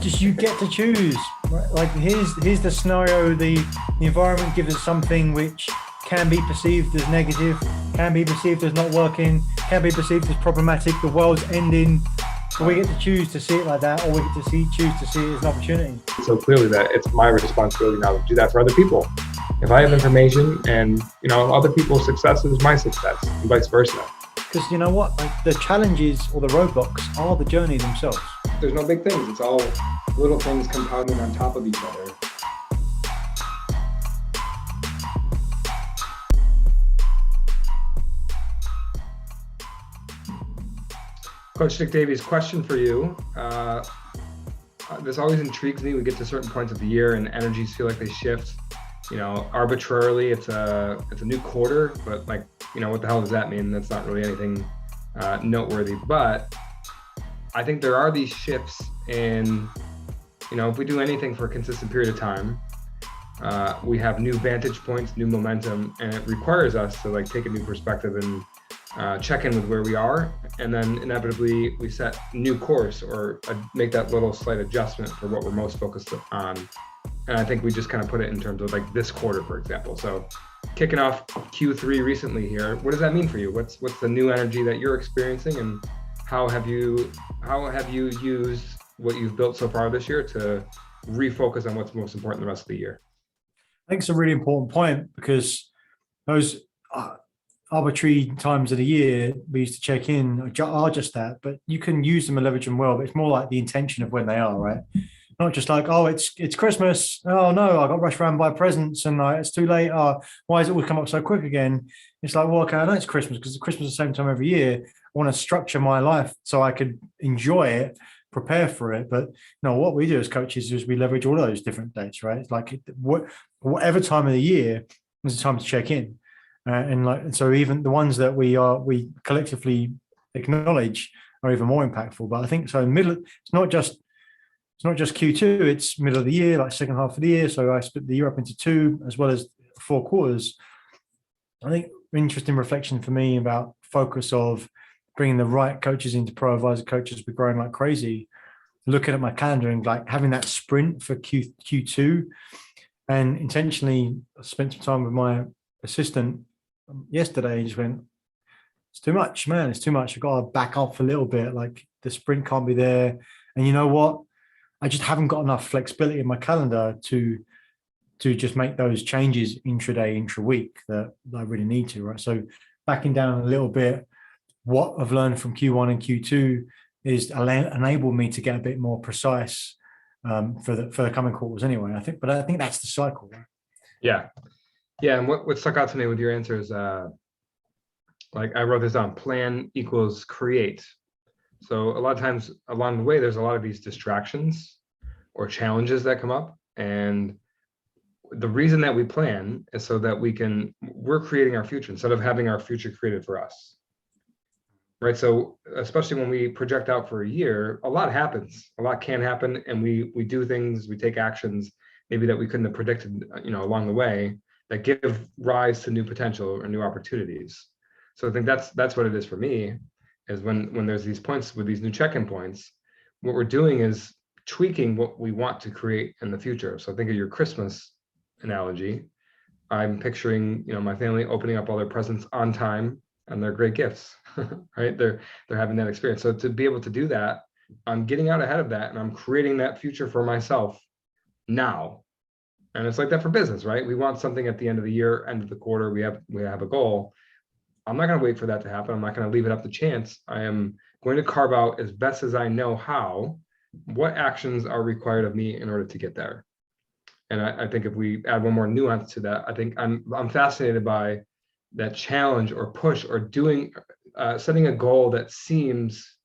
just you get to choose. Right? Like here's the scenario. The environment gives us something which can be perceived as negative, can be perceived as not working, can be perceived as problematic. The world's ending. But we get to choose to see it like that, or we get to choose to see it as an opportunity. So clearly that it's my responsibility now to do that for other people. If I have information and, other people's success is my success and vice versa. Because you know what? Like, the challenges or the roadblocks are the journey themselves. There's no big things. It's all little things compounding on top of each other. Coach Dick Davies, question for you. This always intrigues me. We get to certain points of the year and energies feel like they shift. Arbitrarily, it's a new quarter, but what the hell does that mean? That's not really anything noteworthy. But I think there are these shifts in, if we do anything for a consistent period of time, we have new vantage points, new momentum, and it requires us to take a new perspective and check in with where we are, and then inevitably we set new course or make that little slight adjustment for what we're most focused on. And I think we just kind of put it in terms of this quarter, for example. So kicking off Q3 recently here, what does that mean for you? What's the new energy that you're experiencing, and how have you used what you've built so far this year to refocus on what's most important the rest of the year? I think it's a really important point, because those arbitrary times of the year we used to check in are just that, but you can use them and leverage them well, but it's more like the intention of when they are, right? Not just it's Christmas. Oh no, I got rushed around by presents and it's too late. Why does it always come up so quick again? It's like, well, okay, I know it's Christmas because it's Christmas the same time every year. I want to structure my life so I could enjoy it, prepare for it. But what we do as coaches is we leverage all those different dates, right? It's like whatever time of the year is the time to check in. And so even the ones that we collectively acknowledge are even more impactful. But I think so it's not just Q2, it's middle of the year, second half of the year. So I split the year up into two as well as 4 quarters. I think interesting reflection for me about focus of bringing the right coaches into pro advisor coaches. We're growing like crazy. Looking at my calendar and having that sprint for Q2, and intentionally spent some time with my assistant yesterday. Just went, it's too much, man. It's too much. I've got to back off a little bit. The sprint can't be there. And you know what? I just haven't got enough flexibility in my calendar to just make those changes intraday, intra-week that I really need to, right? So backing down a little bit, what I've learned from Q1 and Q2 is enable me to get a bit more precise for the coming quarters anyway. I think that's the cycle, right? Yeah. And what stuck out to me with your answer is, I wrote this down, plan equals create. So a lot of times along the way, there's a lot of these distractions or challenges that come up. And the reason that we plan is so that we're creating our future instead of having our future created for us. Right. So especially when we project out for a year, a lot happens, a lot can happen. And we do things, we take actions maybe that we couldn't have predicted, along the way, that give rise to new potential or new opportunities. So I think that's what it is for me, is when there's these points with these new check-in points, what we're doing is tweaking what we want to create in the future. So think of your Christmas analogy. I'm picturing, my family opening up all their presents on time, and they're great gifts, right? They're having that experience. So to be able to do that, I'm getting out ahead of that, and I'm creating that future for myself now. And it's like that for business, right? We want something at the end of the year, end of the quarter, we have a goal. I'm not going to wait for that to happen. I'm not going to leave it up to chance. I am going to carve out, as best as I know how, what actions are required of me in order to get there. And I think if we add one more nuance to that, I think I'm fascinated by that challenge or push or setting a goal that seems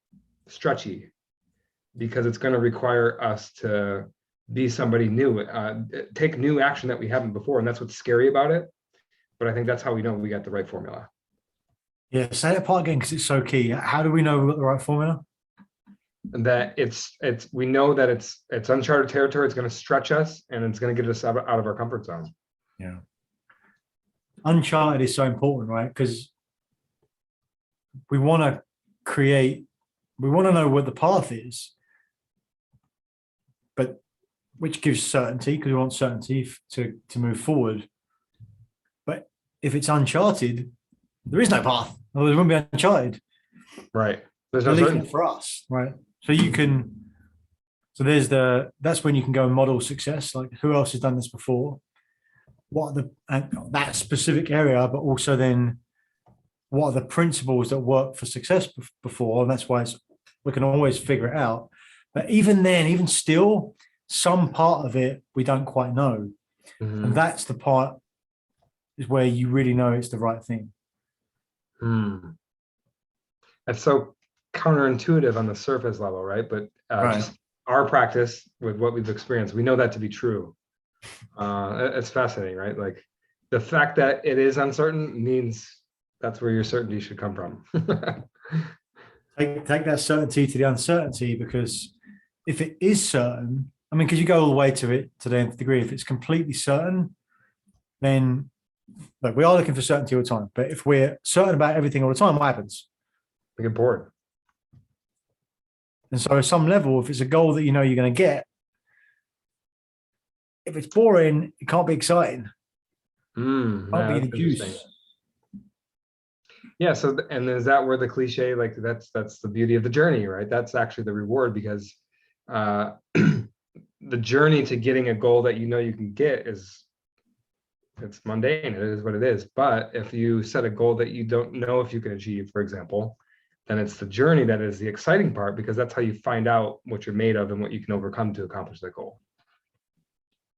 stretchy, because it's going to require us to be somebody new, take new action that we haven't before. And that's what's scary about it. But I think that's how we know we got the right formula. Yeah, say that part again, because it's so key. How do we know we've got the right formula? And that we know that it's uncharted territory. It's going to stretch us, and it's going to get us out of our comfort zone. Yeah. Uncharted is so important, right? Because we want to know what the path is, but which gives certainty because we want certainty to move forward. But if it's uncharted, there is no path. Otherwise, it wouldn't be uncharted. Right. There's At no least certainty. not for us, right? So that's when you can go and model success. Like who else has done this before? What are that specific area, but also then what are the principles that work for success before? And that's why we can always figure it out. But even then, even still, some part of it we don't quite know. Mhm. And that's the part is where you really know it's the right thing. That's so counterintuitive on the surface level, right? But Right. just our practice with what we've experienced, we know that to be true. It's fascinating, right? Like the fact that it is uncertain means that's where your certainty should come from. Take that certainty to the uncertainty, because if it is certain, I mean, because you go all the way to it to the nth degree. If it's completely certain, then like we are looking for certainty all the time. But if we're certain about everything all the time, what happens? We get bored. And so at some level, if it's a goal that you know you're going to get, if it's boring, it can't be exciting. Can't Yeah, be that's the juice. interesting. Yeah. So, and is that where the cliche, like that's the beauty of the journey, right? That's actually the reward, because the journey to getting a goal that you know you can get it's mundane. It is what it is. But if you set a goal that you don't know if you can achieve, for example, then it's the journey that is the exciting part, because that's how you find out what you're made of and what you can overcome to accomplish that goal.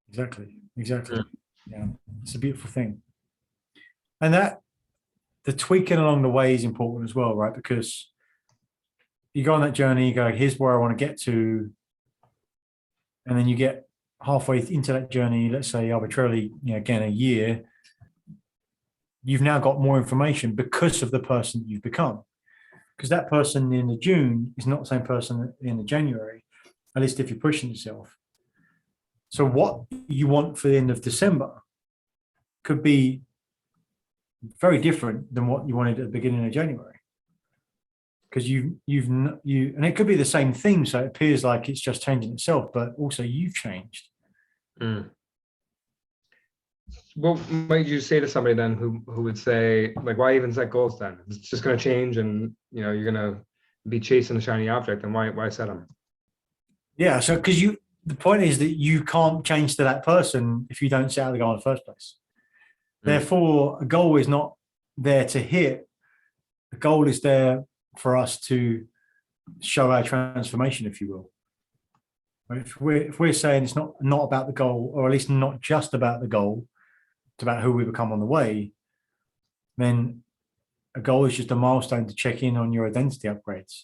Exactly. Yeah, it's a beautiful thing. And that the tweaking along the way is important as well, right? Because you go on that journey, you go, here's where I want to get to. And then you get halfway into that journey, let's say arbitrarily, again, a year, you've now got more information because of the person you've become. Because that person in the June is not the same person in the January, at least if you're pushing yourself. So what you want for the end of December could be very different than what you wanted at the beginning of January. Because and it could be the same thing, so it appears like it's just changing itself, but also you've changed. What might you say to somebody then who would say, like, why even set goals then? It's just going to change, and you're going to be chasing the shiny object, and why set them? Yeah, so because the point is that you can't change to that person if you don't set out the goal in the first place. Therefore, a goal is not there to hit. The goal is there for us to show our transformation, if you will. If we're saying it's not about the goal, or at least not just about the goal, it's about who we become on the way, then a goal is just a milestone to check in on your identity upgrades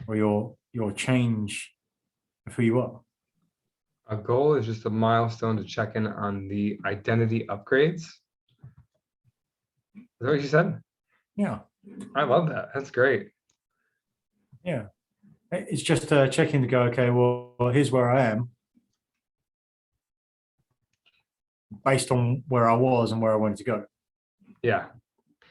or your change of who you are. A goal is just a milestone to check in on the identity upgrades. Is that what you said? Yeah. I love that. That's great. Yeah. It's just checking to go, okay, well, here's where I am based on where I was and where I wanted to go. Yeah.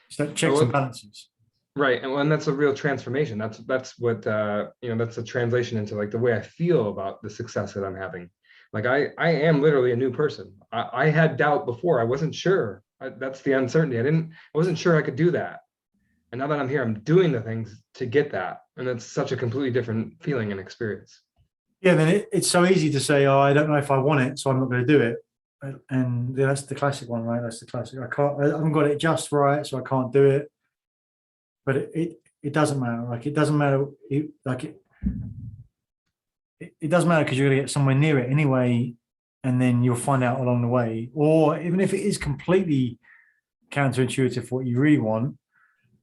So checks and balances. Right. And when that's a real transformation, that's what, that's a translation into like the way I feel about the success that I'm having. Like I am literally a new person. I had doubt before. I wasn't sure. That's the uncertainty. I wasn't sure I could do that. And now that I'm here, I'm doing the things to get that. And it's such a completely different feeling and experience. Yeah, then it's so easy to say, oh, I don't know if I want it, so I'm not going to do it. And that's the classic one, right? That's the classic. I haven't got it just right, so I can't do it. But it doesn't matter. Like it doesn't matter. It doesn't matter, because you're going to get somewhere near it anyway, and then you'll find out along the way. Or even if it is completely counterintuitive for what you really want,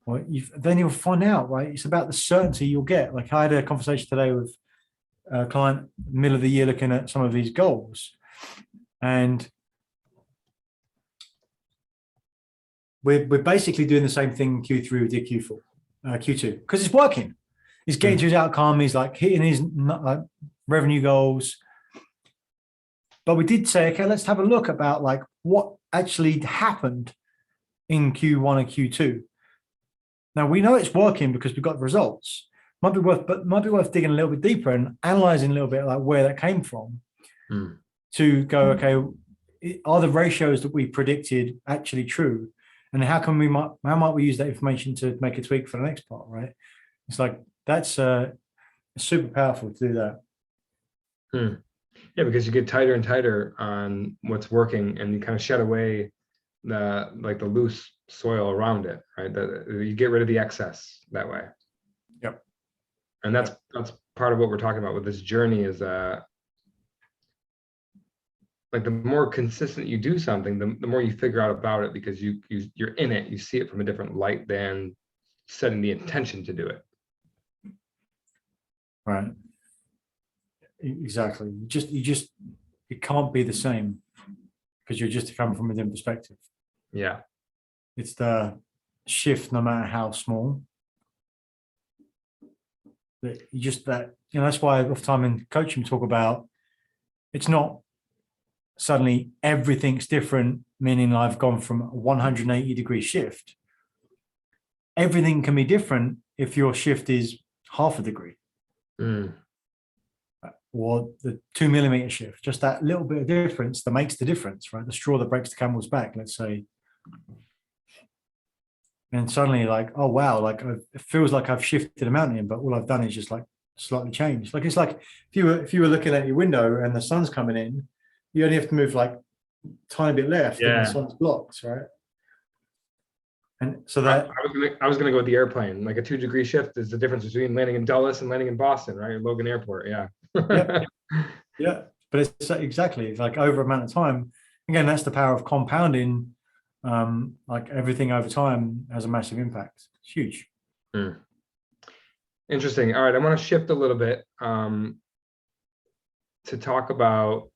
well, then you'll find out, right? It's about the certainty you'll get. Like I had a conversation today with a client, middle of the year, looking at some of these goals, and we're basically doing the same thing in Q3 we did Q2, because it's working. He's getting to his outcome. He's like hitting his revenue goals. But we did say, okay, let's have a look about like what actually happened in Q1 and Q2. Now we know it's working because we've got the results, might be worth digging a little bit deeper and analyzing a little bit like where that came from Mm. to go, okay, are the ratios that we predicted actually true? And how might we use that information to make a tweak for the next part, right? It's like, that's super powerful to do that. Mm. Yeah, because you get tighter and tighter on what's working, and you kind of shed away the loose soil around it, right? You get rid of the excess that way. Yep. And that's part of what we're talking about with this journey is like the more consistent you do something, the more you figure out about it, because you're in it, you see it from a different light than setting the intention to do it. Right. Exactly. It can't be the same because you're just coming from a different perspective. Yeah. It's the shift, no matter how small. That's why often in coaching we talk about it's not suddenly everything's different, meaning I've gone from a 180-degree shift. Everything can be different if your shift is half a degree. Mm. Or the 2 millimeter shift, just that little bit of difference that makes the difference, right? The straw that breaks the camel's back, let's say. And suddenly like, oh, wow, like it feels like I've shifted a mountain, but all I've done is just like slightly changed. Like, it's like if you were looking at your window and the sun's coming in, you only have to move like a tiny bit left and the sun's blocked, right? And so that I was gonna go with the airplane. Like a 2-degree shift is the difference between landing in Dulles and landing in Boston, right? Logan Airport. Yeah. yeah. But it's exactly, it's like over amount of time. Again, that's the power of compounding. Like everything over time has a massive impact. It's huge. Mm. Interesting. All right, I want to shift a little bit to talk about.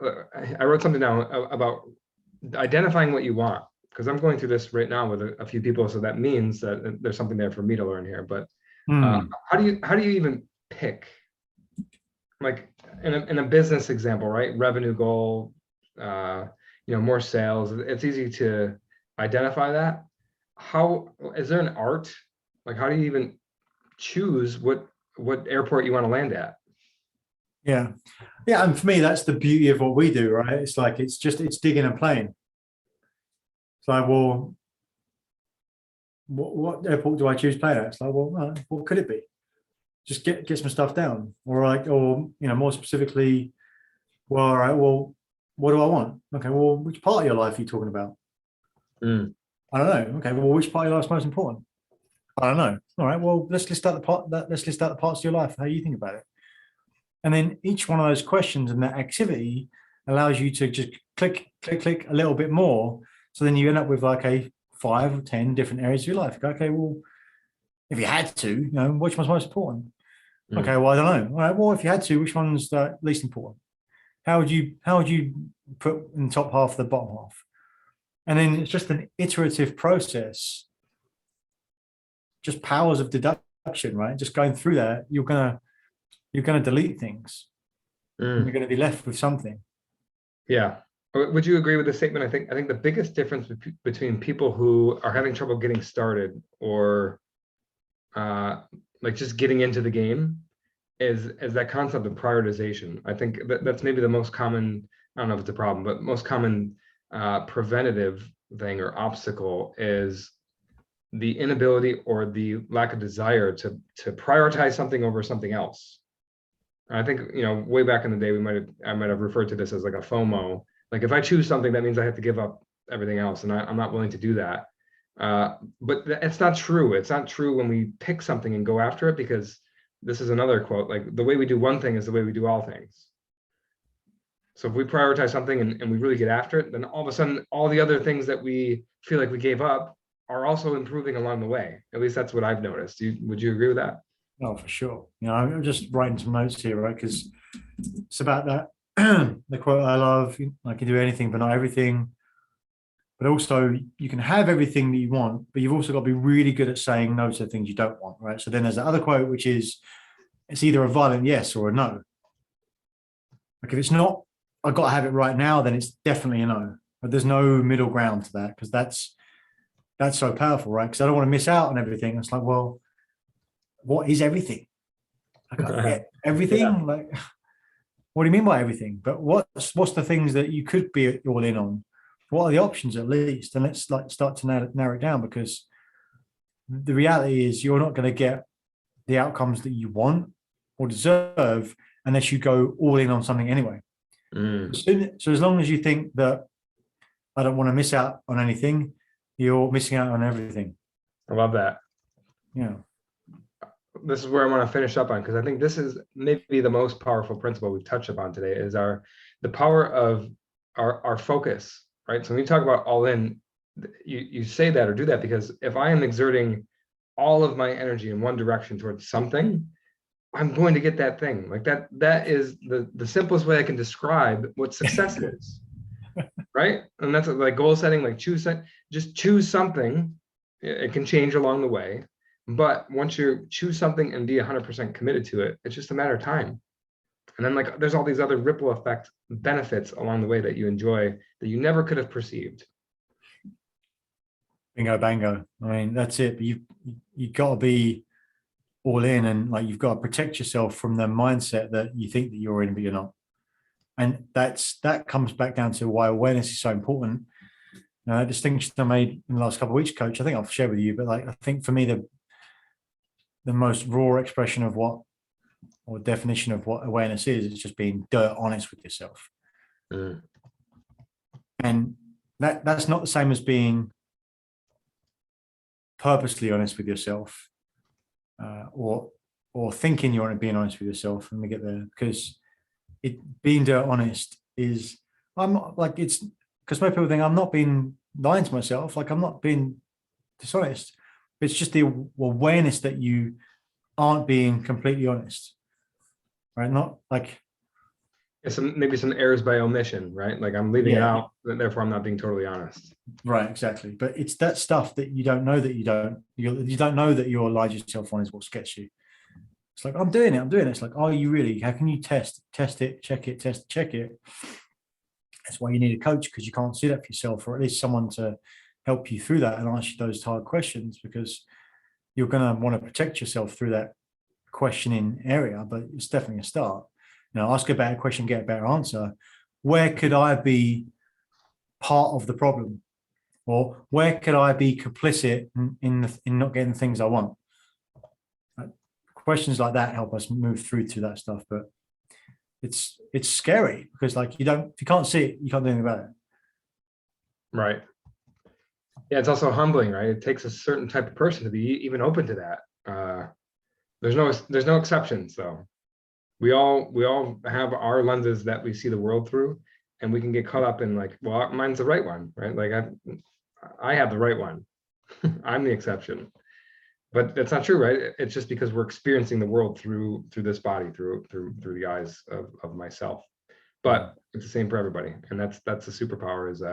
I wrote something down about identifying what you want, because I'm going through this right now with a few people, so that means that there's something there for me to learn here. But how do you even pick, like in a business example, right? Revenue goal, more sales. It's easy to identify that. How is there an art? Like, how do you even choose what airport you want to land at? Yeah. And for me, that's the beauty of what we do, right? It's like it's digging and playing. It's like, well, what airport do I choose to play at? It's like, well, what could it be? Just get some stuff down, or more specifically, well, all right, well, what do I want? Okay, well, which part of your life are you talking about? Mm. I don't know. Okay, well, which part of your life is most important? I don't know. All right, well, let's list out the parts of your life, how you think about it. And then each one of those questions and that activity allows you to just click a little bit more. So then you end up with like a 5 or 10 different areas of your life. Okay, well, if you had to, which one's most important? Mm. Okay, well, I don't know. All right, well, if you had to, which one's the least important? How would you put in the top half, the bottom half? And then it's just an iterative process, just powers of deduction, right? Just going through that, you're gonna delete things. Mm. You're gonna be left with something. Yeah. Would you agree with the statement? I think the biggest difference between people who are having trouble getting started or like just getting into the game is that concept of prioritization. I think that's maybe the most common, I don't know if it's a problem, but most common preventative thing or obstacle is the inability or the lack of desire to prioritize something over something else. I think, way back in the day, I might have referred to this as like a FOMO. Like if I choose something, that means I have to give up everything else, and I'm not willing to do that. But it's not true. It's not true when we pick something and go after it, because this is another quote, like the way we do one thing is the way we do all things. So if we prioritize something and we really get after it, then all of a sudden, all the other things that we feel like we gave up are also improving along the way. At least that's what I've noticed. Would you agree with that? Oh, for sure. I'm just writing some notes here, right? Because it's about that. The quote I love, I can do anything, but not everything. But also you can have everything that you want, but you've also got to be really good at saying no to the things you don't want, right? So then there's the other quote, which is, it's either a violent yes or a no. Like if it's not, I've got to have it right now, then it's definitely a no. But there's no middle ground to that, because that's so powerful, right? Because I don't want to miss out on everything. It's like, well, what is everything? Everything? Like, what do you mean by everything? But what's the things that you could be all in on? What are the options at least? And let's like start to narrow it down, because the reality is you're not going to get the outcomes that you want or deserve unless you go all in on something anyway. So as long as you think that I don't want to miss out on anything, you're missing out on everything. I love that. Yeah. This is where I want to finish up on, because I think this is maybe the most powerful principle we've touched upon today, is the power of our focus, right? So when you talk about all in, you say that or do that because if I am exerting all of my energy in one direction towards something, I'm going to get that thing. Like that is the simplest way I can describe what success is. Right? And that's like goal setting, like just choose something. It can change along the way. But once you choose something and be 100% committed to it, it's just a matter of time. And then like there's all these other ripple effect benefits along the way that you enjoy that you never could have perceived. Bingo, bango. I mean, that's it. But you got to be all in, and like you've got to protect yourself from the mindset that you think that you're in, but you're not. And that comes back down to why awareness is so important. A distinction I made in the last couple of weeks, Coach, I think I've shared with you, but like I think for me the most raw expression of what, or definition of what awareness is just being dirt honest with yourself. And that's not the same as being purposely honest with yourself, or thinking you're being honest with yourself. Let me get there, because being dirt honest is, I'm not like, it's because most people think I'm not being lying to myself, like I'm not being dishonest. It's just the awareness that you aren't being completely honest, right? Not like maybe some errors by omission, right? Like I'm leaving it out, therefore I'm not being totally honest. Right, exactly. But it's that stuff that you don't know that you don't know that you're lying to yourself on is what gets you. It's like, I'm doing it. It's like, are you really? How can you test it, check it, check it? That's why you need a coach, because you can't see that for yourself, or at least someone to help you through that and ask you those hard questions, because you're going to want to protect yourself through that questioning area. But it's definitely a start. Ask a better question, get a better answer. Where could I be part of the problem? Or where could I be complicit in not getting the things I want? Questions like that help us move through to that stuff. But it's scary, because like if you can't see it, you can't do anything about it. Right. Yeah, it's also humbling, right? It takes a certain type of person to be even open to that. There's no exceptions though. We all have our lenses that we see the world through, and we can get caught up in like, well, mine's the right one, right? Like I have the right one. I'm the exception. But that's not true, right? It's just because we're experiencing the world through this body, through the eyes of myself. But it's the same for everybody, and that's the superpower. Is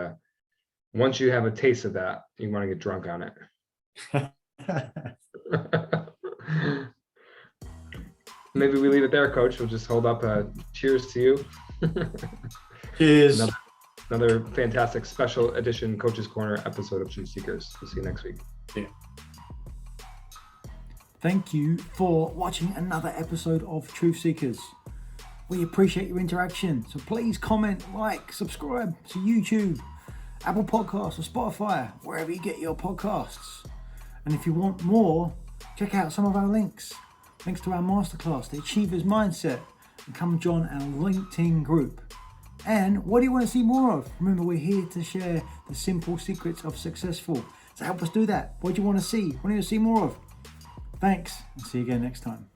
once you have a taste of that, you want to get drunk on it. Maybe we leave it there, Coach. We'll just hold up a cheers to you. Cheers. Another fantastic special edition Coach's Corner episode of Truth Seekers. We'll see you next week. Yeah. Thank you for watching another episode of Truth Seekers. We appreciate your interaction. So please comment, like, subscribe to YouTube, Apple Podcasts, or Spotify, wherever you get your podcasts. And if you want more, check out some of our links. Links to our masterclass, The Achiever's Mindset, and come join our LinkedIn group. And what do you want to see more of? Remember, we're here to share the simple secrets of successful. So help us do that. What do you want to see? What do you want to see more of? Thanks, and see you again next time.